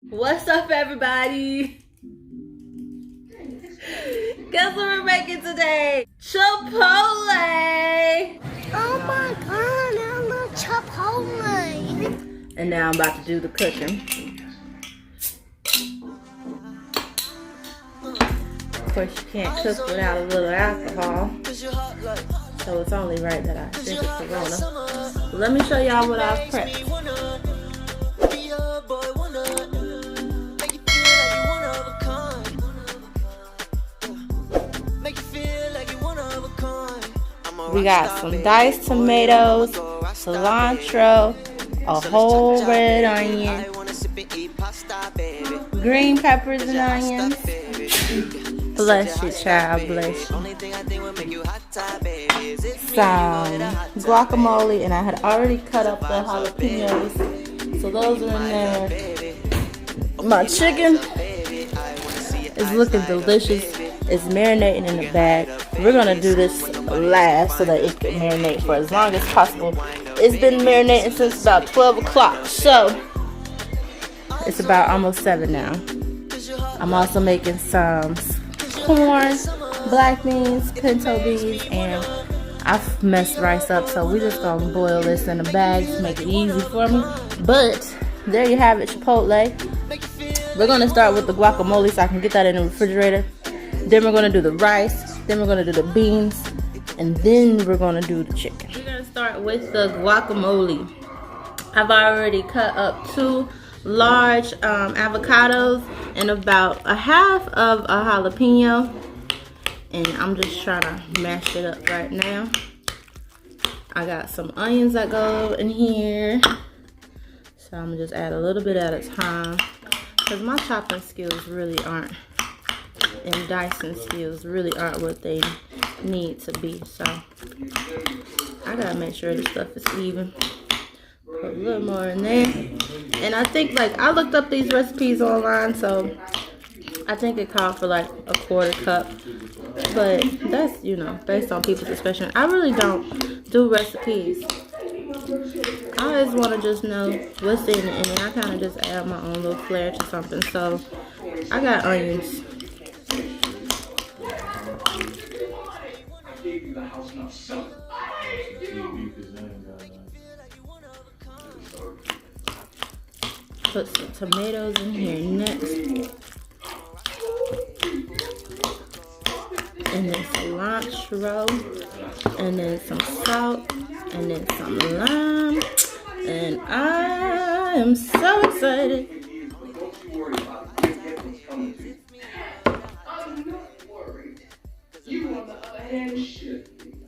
What's up, everybody? Guess what we're making today? Chipotle! Oh my god, I love Chipotle. And now I'm about to do the cooking. Of course, you can't cook without a little alcohol. So it's only right that I drink a Corona. So let me show y'all what I've prepped. We got some diced tomatoes, cilantro, a whole red onion, green peppers and onions. Bless you, child, bless you. Some guacamole, and I had already cut up the jalapenos, so those are in there. My chicken is looking delicious. It's marinating in the bag. We're gonna do this last so that it can marinate for as long as possible. It's been marinating since about 12 o'clock, so it's about almost 7 now. I'm also making some corn, black beans, pinto beans, and I've messed rice up, so we're just gonna boil this in the bag to make it easy for me. But there you have it, Chipotle. We're gonna start with the guacamole so I can get that in the refrigerator. Then we're gonna do the rice, then we're gonna do the beans, and then we're gonna do the chicken. We're gonna start with the guacamole. I've already cut up 2 large avocados and about a half of a jalapeno, and I'm just trying to mash it up right now. I got some onions that go in here, so I'm gonna just add a little bit at a time because my chopping skills really aren't, and dicing skills really aren't what they need to be, so I gotta make sure this stuff is even. Put a little more in there, and I think, like, I looked up these recipes online, so I think it called for like a 1/4 cup, but that's, you know, based on people's expression. I really don't do recipes. I always want to just know what's in it, and then I kind of just add my own little flair to something. So I got onions. Put some tomatoes in here next, and then cilantro, and then some salt, and then some lime, and I am so excited.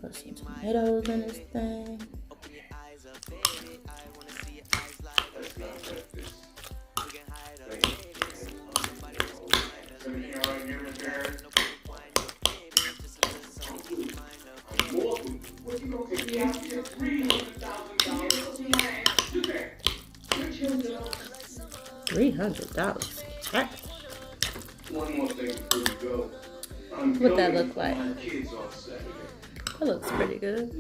Put some tomatoes in this thing. $300. What that look like? That looks pretty good.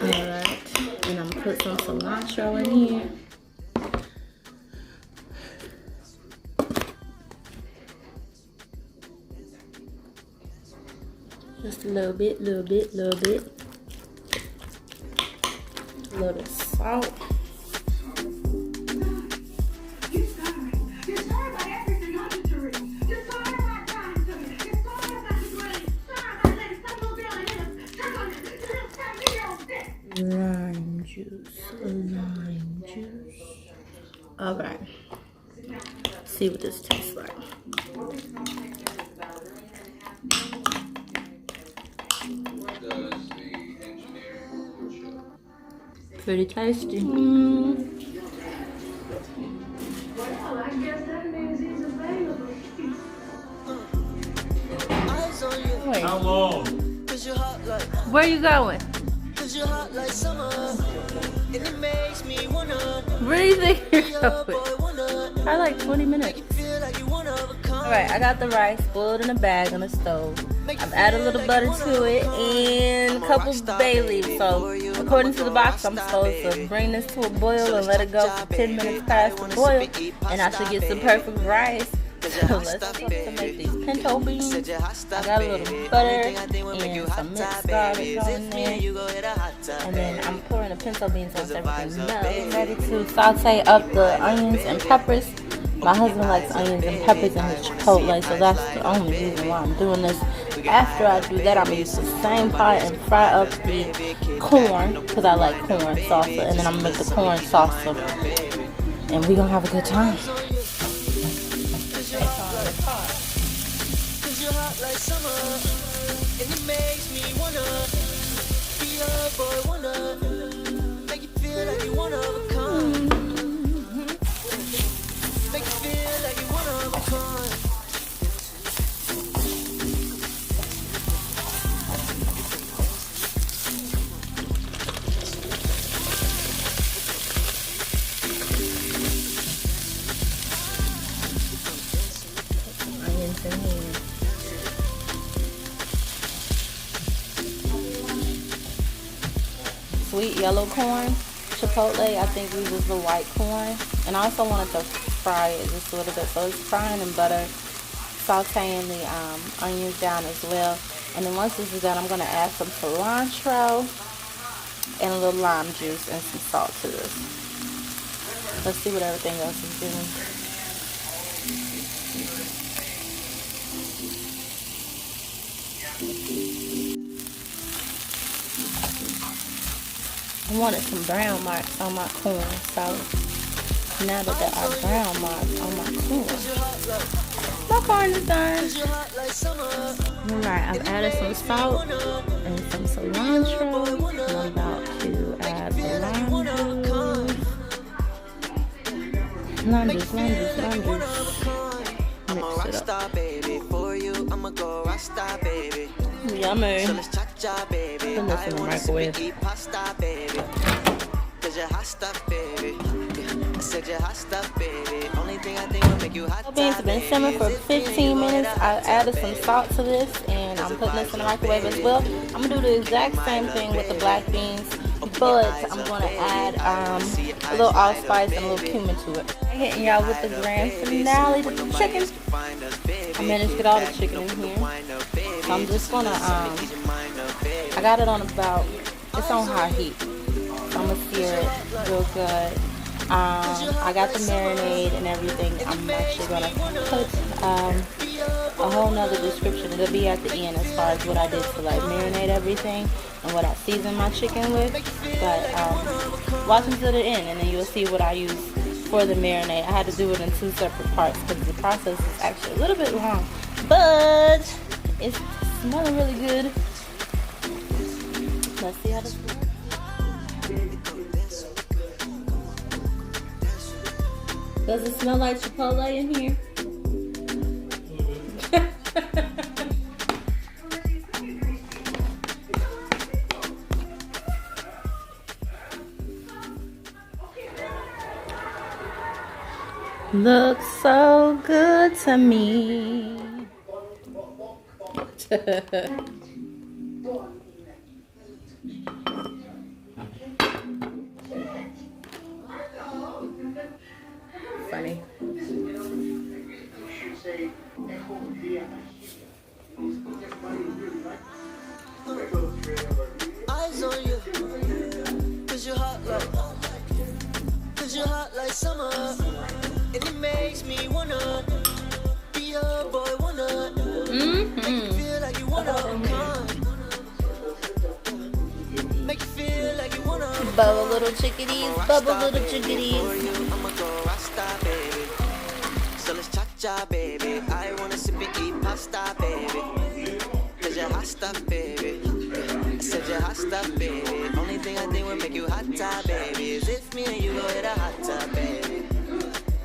Alright, and I'm gonna put some cilantro in here. Just a little bit, little bit, little bit. A little salt. Lime juice, lime juice. All right. See what this tastes like. Pretty tasty. Well, I guess that means he's available. Wait. How long? Where you going? Where do you think you're going? Probably like 20 minutes. Alright, I got the rice boiled in a bag on the stove. I've added a little butter to it and a couple bay leaves. So we're according to the box, I'm supposed to bring this to a boil and let it go for 10 minutes past the boil, and I should get some perfect rice. So let's see. To make these pinto beans, I got a little butter and some minced garlic on there, and then I'm pouring the pinto beans once everything melts. I'm ready to saute up the onions and peppers. My husband likes onions and peppers in his Chipotle, so that's the only reason why I'm doing this. After I do that, I'm going to use the same pot and fry up the corn, because I like corn salsa, and then I'm going to make the corn salsa, and we're going to have a good time. Sweet yellow corn, Chipotle, I think uses the white corn. And I also wanted to fry it just a little bit. So it's frying in butter, sauteing the onions down as well. And then once this is done, I'm going to add some cilantro and a little lime juice and some salt to this. Let's see what everything else is doing. I wanted some brown marks on my corn, so now that there are brown marks on my corn is done. Alright, I've added some salt and some cilantro, and I'm about to add the lime juice. Mix it up. Yummy. Put this in the microwave. Beans have been simmering for 15 minutes. I added some salt to this, and I'm putting this in the microwave as well. I'm gonna do the exact same thing with the black beans, but I'm gonna add a little allspice and a little cumin to it. I'm hitting y'all with the grand finale with the chicken. I managed to get all the chicken in here. So I'm just gonna I got it on about, it's on high heat. So I'm gonna sear it real good. I got the marinade and everything. I'm actually gonna put a whole nother description. It'll be at the end as far as what I did to like marinate everything and what I seasoned my chicken with. But watch until the end, and then you'll see what I use for the marinade. I had to do it in 2 separate parts because the process is actually a little bit long, but it's smelling really good. Let's see how this works. Does it smell like Chipotle in here? Looks so good to me. Funny. Eyes on you, 'cause you're hot like summer, and it makes me wanna be a boy, wanna make you feel like you wanna come, make you feel like you wanna bubble little chickadees, bubble little chickadees. I'ma go rasta, baby. So let's cha-cha, baby. I wanna sip and eat pasta, baby. 'Cause you're hot stuff, baby. I said you're hot stuff, baby. Only thing I think will make you hotter, baby, is if me and you go hit a hot tub, baby.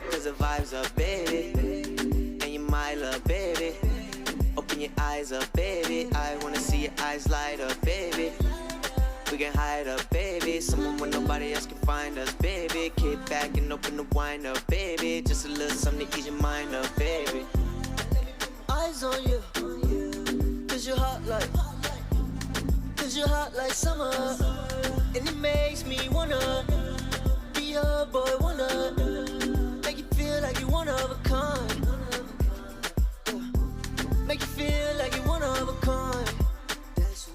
'Cause the vibes up, baby. And you're my love, baby. Open your eyes up, baby. I wanna see your eyes light up, baby. We can hide up, baby. Someone where nobody else can find us, baby. Kick back and open the wine up, baby. Just a little something to ease your mind up, baby. Eyes on you, 'cause you're hot like summer, and it makes me wanna be your boy.